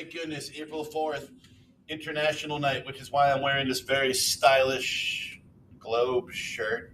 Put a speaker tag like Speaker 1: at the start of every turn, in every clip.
Speaker 1: thank goodness, April 4th, International Night, which is why I'm wearing this very stylish globe shirt.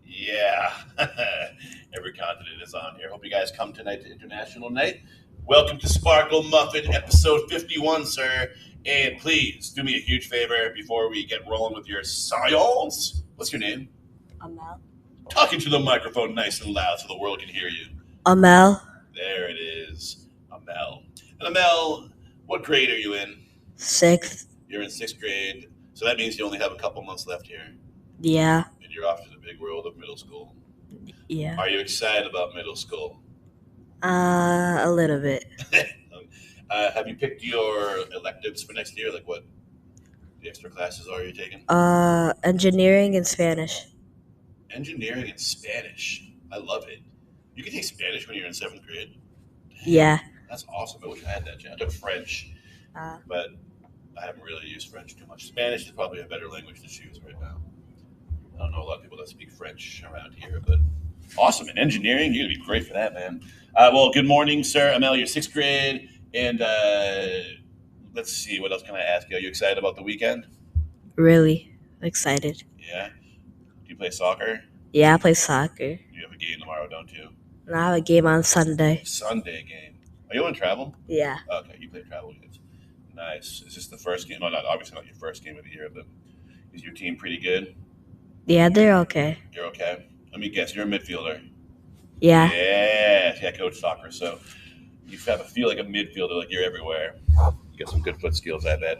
Speaker 1: Yeah, every continent is on here. Hope you guys come tonight to International Night. Welcome to Sparklemuffin, episode 51, sir. And please do me a huge favor before we get rolling with your science. What's your name?
Speaker 2: Amel.
Speaker 1: Talking to the microphone nice and loud so the world can hear you.
Speaker 2: Amel.
Speaker 1: There it is, Amel. And Amel, what grade are you in?
Speaker 2: 6th.
Speaker 1: You're in 6th grade, so that means you only have a couple months left here.
Speaker 2: Yeah.
Speaker 1: And you're off to the big world of middle school.
Speaker 2: Yeah.
Speaker 1: Are you excited about middle school?
Speaker 2: A little bit.
Speaker 1: Have you picked your electives for next year? Like what the extra classes are you taking?
Speaker 2: Engineering and Spanish.
Speaker 1: Engineering and Spanish. I love it. You can take Spanish when you're in 7th grade.
Speaker 2: Yeah.
Speaker 1: That's awesome. I wish I had that. I took French, but I haven't really used French too much. Spanish is probably a better language to choose right now. I don't know a lot of people that speak French around here, but awesome. In engineering, you're going to be great for that, man. Well, good morning, sir. Amel, you're 6th grade. And let's see, what else can I ask you? Are you excited about the weekend?
Speaker 2: Really excited.
Speaker 1: Yeah? Do you play soccer?
Speaker 2: Yeah, I play soccer.
Speaker 1: You have a game tomorrow, don't you?
Speaker 2: And I have a game on Sunday.
Speaker 1: Sunday game. Are you on travel?
Speaker 2: Yeah.
Speaker 1: Okay, you play travel games. Nice. Is this the first game? No, not obviously not your first game of the year, but is your team pretty good?
Speaker 2: Yeah, they're okay.
Speaker 1: You're okay? Let me guess, you're a midfielder.
Speaker 2: Yeah.
Speaker 1: Yeah, I coach soccer, so you have to feel like a midfielder, like you're everywhere. You got some good foot skills, I bet.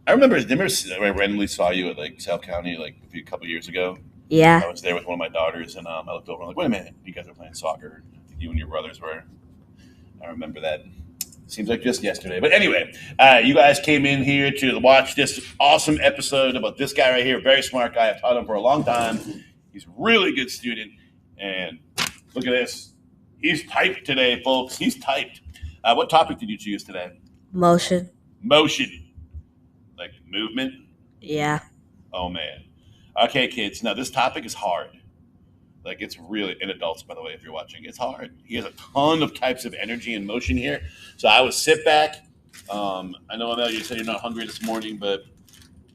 Speaker 1: I remember I randomly saw you at like South County like a couple years ago.
Speaker 2: Yeah.
Speaker 1: I was there with one of my daughters, and I looked over and I'm like, wait a minute, you guys are playing soccer. I think you and your brothers were. I remember that. Seems like just yesterday. But anyway, you guys came in here to watch this awesome episode about this guy right here. Very smart guy. I've taught him for a long time. He's a really good student. And look at this. He's typed today, folks. He's typed. What topic did you choose today?
Speaker 2: Motion.
Speaker 1: Motion. Like movement?
Speaker 2: Yeah.
Speaker 1: Oh, man. Okay, kids. Now, this topic is hard. Like, it's really, and adults, by the way, if you're watching, it's hard. He has a ton of types of energy and motion here. So I would sit back. I know, Amel, you said you're not hungry this morning, but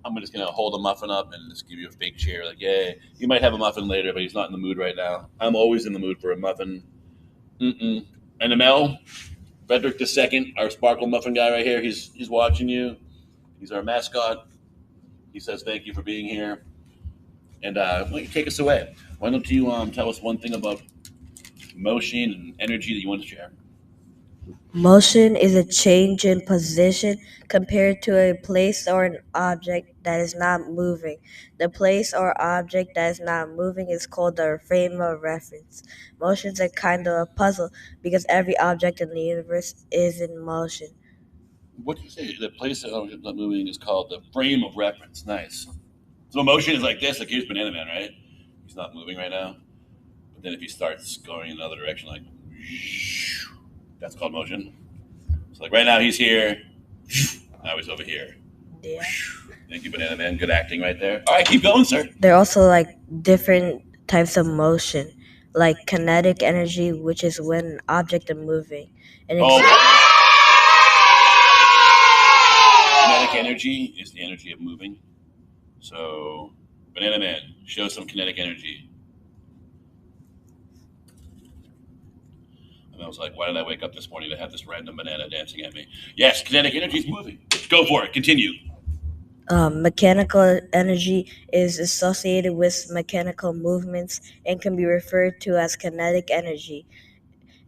Speaker 1: I'm just going to hold a muffin up and just give you a fake chair. Like, yeah, you might have a muffin later, but he's not in the mood right now. I'm always in the mood for a muffin. And Amel, Frederick II, our Sparklemuffin guy right here, he's watching you. He's our mascot. He says thank you for being here. And why don't you take us away? Why don't you tell us one thing about motion and energy that you want to share?
Speaker 2: Motion is a change in position compared to a place or an object that is not moving. The place or object that is not moving is called the frame of reference. Motion is a kind of a puzzle because every object in the universe is in motion.
Speaker 1: What do you say? The place that is not moving is called the frame of reference. Nice. So motion is like this. Like here's Banana Man, right? He's not moving right now. But then if he starts going in another direction, like that's called motion. So like right now he's here. Now he's over here.
Speaker 2: Yeah.
Speaker 1: Thank you, Banana Man. Good acting right there. All right, keep going, sir.
Speaker 2: There are also like different types of motion, like kinetic energy, which is when an object is moving.
Speaker 1: Kinetic energy is the energy of moving. So, Banana Man, show some kinetic energy. And I was like, why did I wake up this morning to have this random banana dancing at me? Yes, kinetic energy is moving. Go for it. Continue.
Speaker 2: Mechanical energy is associated with mechanical movements and can be referred to as kinetic energy.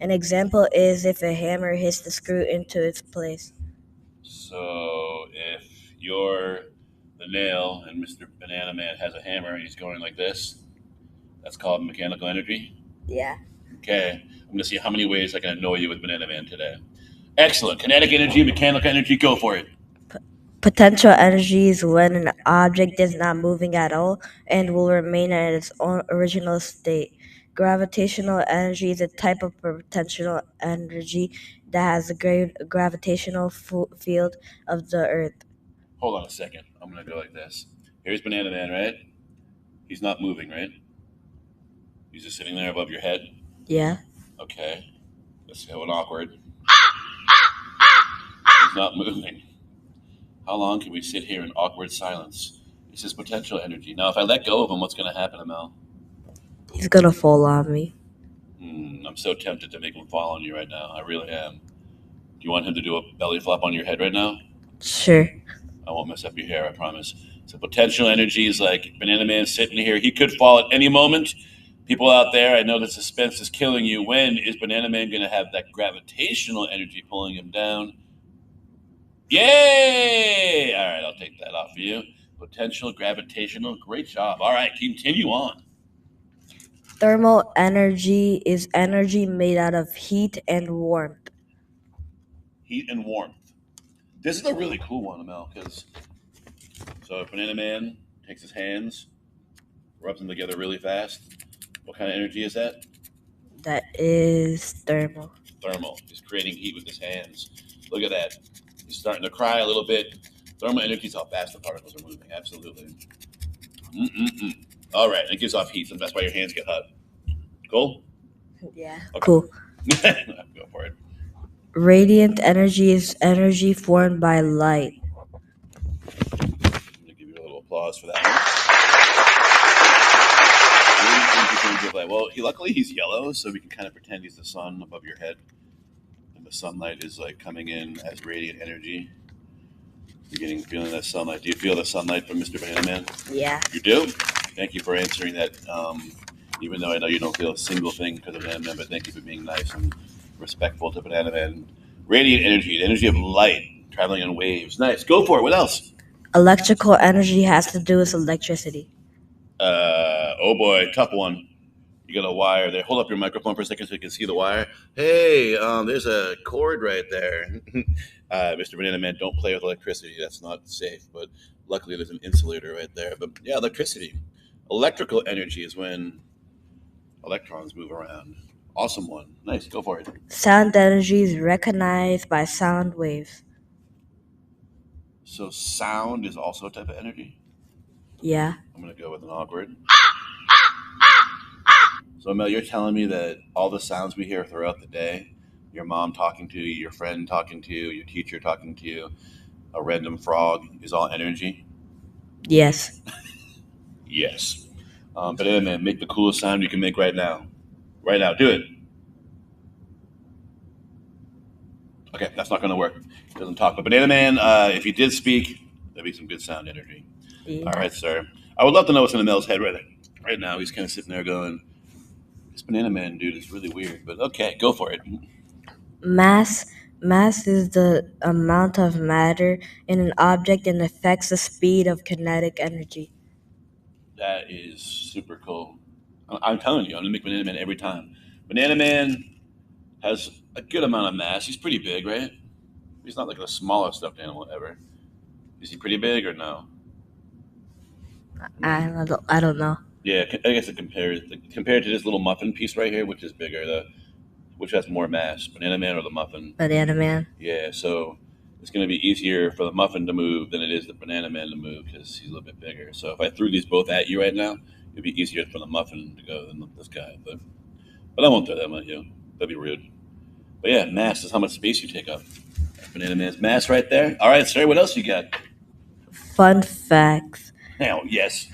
Speaker 2: An example is if a hammer hits the screw into its place.
Speaker 1: So, if you're the nail and Mr. Banana Man has a hammer and he's going like this, that's called mechanical energy?
Speaker 2: Yeah.
Speaker 1: Okay. I'm going to see how many ways I can annoy you with Banana Man today. Excellent. Kinetic energy, mechanical energy, go for it.
Speaker 2: Potential energy is when an object is not moving at all and will remain at its own original state. Gravitational energy is a type of potential energy that has a gravitational field of the Earth.
Speaker 1: Hold on a second. I'm going to go like this. Here's Banana Man, right? He's not moving, right? He's just sitting there above your head?
Speaker 2: Yeah.
Speaker 1: Okay. Let's go awkward. He's not moving. How long can we sit here in awkward silence? This is potential energy. Now, if I let go of him, what's going to happen, Amel?
Speaker 2: He's gonna fall on me.
Speaker 1: I'm so tempted to make him fall on you right now. I really am. Do you want him to do a belly flop on your head right now?
Speaker 2: Sure.
Speaker 1: I won't mess up your hair, I promise. So potential energy is like Banana Man sitting here. He could fall at any moment. People out there, I know the suspense is killing you. When is Banana Man going to have that gravitational energy pulling him down? Yay! All right, I'll take that off for you. Potential gravitational. Great job. All right, continue on.
Speaker 2: Thermal energy is energy made out of heat and warmth.
Speaker 1: Heat and warmth. This is a really cool one, Amel, because so Banana Man takes his hands, rubs them together really fast. What kind of energy is that?
Speaker 2: That is thermal.
Speaker 1: Thermal. He's creating heat with his hands. Look at that. He's starting to cry a little bit. Thermal energy is how fast the particles are moving. Absolutely. Mm-mm-mm. All right, it gives off heat, so that's why your hands get hot. Cool?
Speaker 2: Yeah.
Speaker 1: Okay.
Speaker 2: Cool.
Speaker 1: Go for it.
Speaker 2: Radiant energy is energy formed by light.
Speaker 1: I'm going to give you a little applause for that one. Well, luckily he's yellow, so we can kind of pretend he's the sun above your head. And the sunlight is like coming in as radiant energy. Feeling that sunlight. Do you feel the sunlight from Mr. Banana Man?
Speaker 2: Yeah.
Speaker 1: You do? Thank you for answering that. Even though I know you don't feel a single thing because of Banana Man, but thank you for being nice and respectful to Banana Man. Radiant energy, the energy of light traveling on waves. Nice. Go for it. What else?
Speaker 2: Electrical energy has to do with electricity.
Speaker 1: Oh boy, tough one. You got a wire there. Hold up your microphone for a second so you can see the wire. Hey, there's a cord right there. Mr. Banana Man, don't play with electricity. That's not safe. But luckily, there's an insulator right there. But yeah, electricity. Electrical energy is when electrons move around. Awesome one. Nice. Go for it.
Speaker 2: Sound energy is recognized by sound waves.
Speaker 1: So sound is also a type of energy.
Speaker 2: Yeah.
Speaker 1: I'm going to go with an awkward. So, Mel, you're telling me that all the sounds we hear throughout the day, your mom talking to you, your friend talking to you, your teacher talking to you, a random frog, is all energy?
Speaker 2: Yes.
Speaker 1: Yes. Banana Man, make the coolest sound you can make right now. Right now, do it. Okay, that's not going to work. It doesn't talk. But Banana Man, if you did speak, that'd be some good sound energy.
Speaker 2: Yeah.
Speaker 1: All right, sir. I would love to know what's in Mel's head right now. He's kind of sitting there going, this Banana Man dude is really weird. But okay, go for it.
Speaker 2: Mass is the amount of matter in an object and affects the speed of kinetic energy.
Speaker 1: That is super cool. I'm telling you, I'm gonna make Banana Man every time. Banana Man has a good amount of mass. He's pretty big, right? He's not like the smallest stuffed animal ever. Is he pretty big or no?
Speaker 2: I don't know.
Speaker 1: Yeah, I guess it compared to this little muffin piece right here, which is bigger, which has more mass, Banana Man or the muffin?
Speaker 2: Banana Man.
Speaker 1: Yeah, so it's going to be easier for the muffin to move than it is the Banana Man to move because he's a little bit bigger. So if I threw these both at you right now, it'd be easier for the muffin to go than this guy. But I won't throw them at you. That'd be rude. But yeah, mass is how much space you take up. Banana Man's mass right there. All right, sir, what else you got?
Speaker 2: Fun facts.
Speaker 1: Now, yes.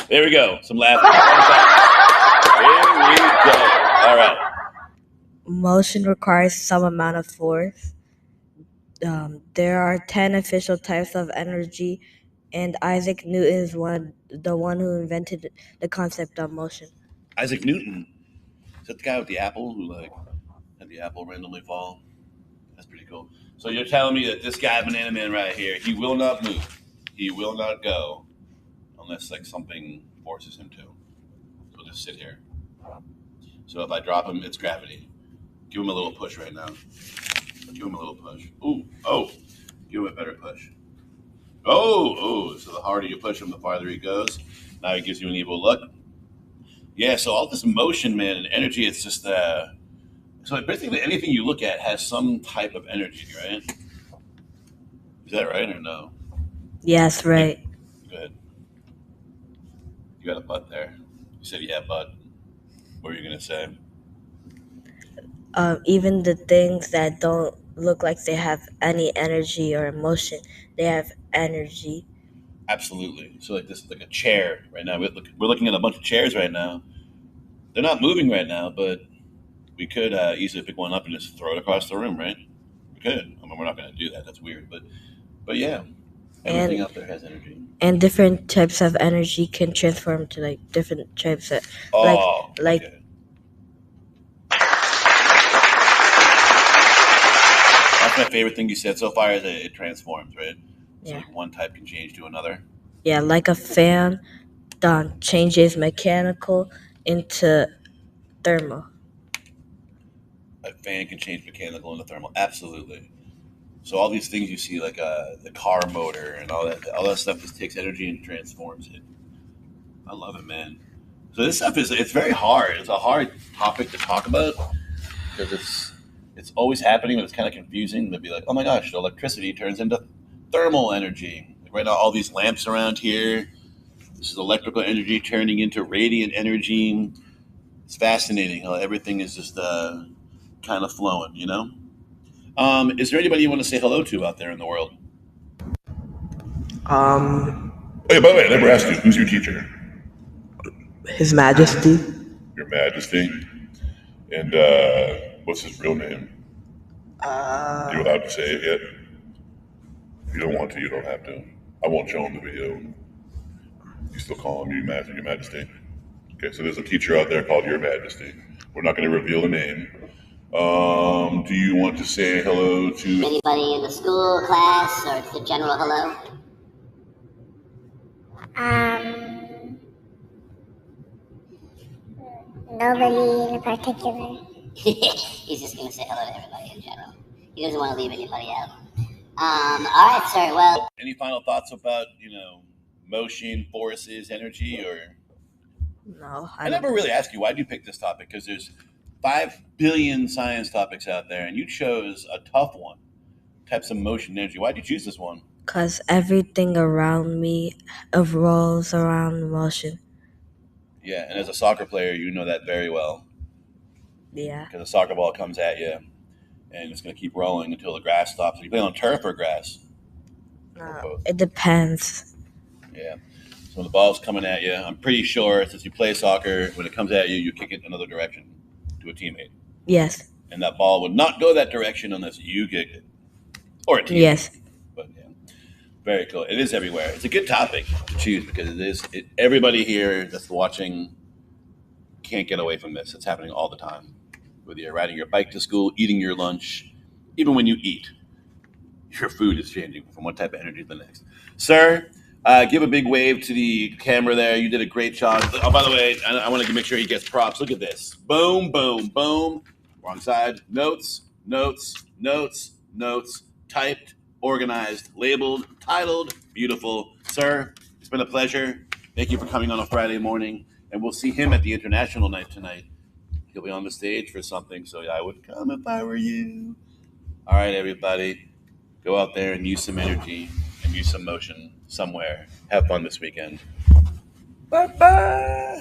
Speaker 1: There we go. Some laughing. There we go. All right.
Speaker 2: Motion requires some amount of force. There are 10 official types of energy, and Isaac Newton is the one who invented the concept of motion.
Speaker 1: Isaac Newton. Is that the guy with the apple who had the apple randomly fall? That's pretty cool. So you're telling me that this guy, Banana Man, right here, he will not move. He will not go unless like something forces him to. He'll just sit here. So if I drop him, it's gravity. Give him a little push right now. Give him a little push. Ooh, oh, give him a better push. Oh. So the harder you push him, the farther he goes. Now he gives you an evil look. Yeah. So all this motion, man, and energy, it's just so basically anything you look at has some type of energy, right? Is that right or no?
Speaker 2: Yes, right.
Speaker 1: Good. You got a butt there. You said yeah, butt. What were you gonna say?
Speaker 2: Even the things that don't look like they have any energy or emotion. They have energy.
Speaker 1: Absolutely. So like this, like a chair right now. We're looking at a bunch of chairs right now. They're not moving right now, but we could easily pick one up and just throw it across the room, right? We could. I mean, we're not going to do that. That's weird. But yeah, everything
Speaker 2: And
Speaker 1: out there has energy.
Speaker 2: and different types of energy can transform to like different types of like
Speaker 1: Oh,
Speaker 2: like
Speaker 1: okay. That's my favorite thing you said so far. Is that it transforms, right? So
Speaker 2: yeah.
Speaker 1: like one type can change to another.
Speaker 2: Yeah, like a fan done changes mechanical into thermal.
Speaker 1: A fan can change mechanical into thermal. Absolutely. So all these things you see, like the car motor and all that stuff, just takes energy and transforms it. I love it, man. So this stuff it's very hard. It's a hard topic to talk about because it's always happening, but it's kind of confusing. They'll be like, oh my gosh, the electricity turns into thermal energy. Like right now, all these lamps around here, this is electrical energy turning into radiant energy. It's fascinating how everything is just kind of flowing, you know? Is there anybody you want to say hello to out there in the world?
Speaker 3: Um,
Speaker 1: Hey, by the way, I never asked you, who's your teacher?
Speaker 3: His Majesty.
Speaker 1: Your Majesty. And what's his real name? You allowed to say it yet? If you don't want to, you don't have to. I won't show him the video. You still call him Your Majesty. Okay, so there's a teacher out there called Your Majesty. We're not going to reveal the name. Do you want to say hello to
Speaker 4: anybody in the school, class, or just a general hello?
Speaker 5: Nobody in particular.
Speaker 4: He's just going to say hello to everybody in general. He doesn't want to leave anybody out. All right, sir. Well,
Speaker 1: any final thoughts about motion, forces, energy, or
Speaker 2: No,
Speaker 1: I never really asked you why did you pick this topic because there's 5 billion science topics out there, and you chose a tough one. Types of motion and energy. Why did you choose this one?
Speaker 2: because everything around me revolves around motion.
Speaker 1: Yeah, and as a soccer player, you know that very well
Speaker 2: Yeah.
Speaker 1: because a soccer ball comes at you, and it's going to keep rolling until the grass stops. You play on turf or grass? Or both?
Speaker 2: It depends.
Speaker 1: Yeah. So when the ball's coming at you, I'm pretty sure since you play soccer, when it comes at you, you kick it another direction to a teammate.
Speaker 2: Yes.
Speaker 1: And that ball would not go that direction unless you kick it. Or a teammate.
Speaker 2: Yes.
Speaker 1: But yeah, very cool. It is everywhere. It's a good topic to choose because everybody here that's watching can't get away from this. It's happening all the time. Whether you're riding your bike to school, eating your lunch, even when you eat, your food is changing from one type of energy to the next. Sir, give a big wave to the camera there. You did a great job. Oh, by the way, I want to make sure he gets props. Look at this. Boom, boom, boom. Wrong side. Notes, notes, notes, notes. Typed, organized, labeled, titled. Beautiful. Sir, it's been a pleasure. Thank you for coming on a Friday morning. And we'll see him at the International Night tonight. He'll be on the stage for something, so I would come if I were you. All right, everybody. Go out there and use some energy and use some motion somewhere. Have fun this weekend. Bye-bye.